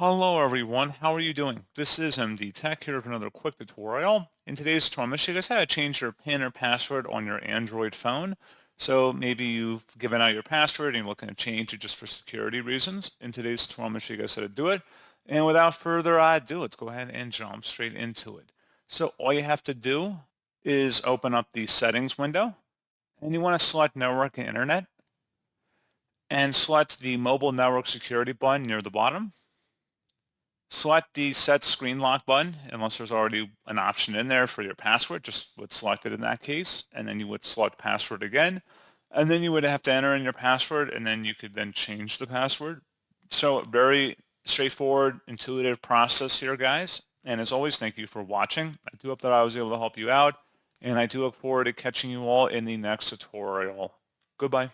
Hello everyone, how are you doing? This is MD Tech here with another quick tutorial. In today's tutorial, I'm going to show you guys how to change your PIN or password on your Android phone. So maybe you've given out your password and you're looking to change it just for security reasons. In today's tutorial, I'm going to show you guys how to do it. And without further ado, let's go ahead and jump straight into it. So all you have to do is open up the settings window and you want to select network and internet and select the mobile network security button near the bottom. Select the Set Screen Lock button, unless there's already an option in there for your password, just would select it in that case, and then you would select password again, and then you would have to enter in your password, and then you could then change the password. So very straightforward, intuitive process here, guys. And as always, thank you for watching. I do hope that I was able to help you out, and I do look forward to catching you all in the next tutorial. Goodbye.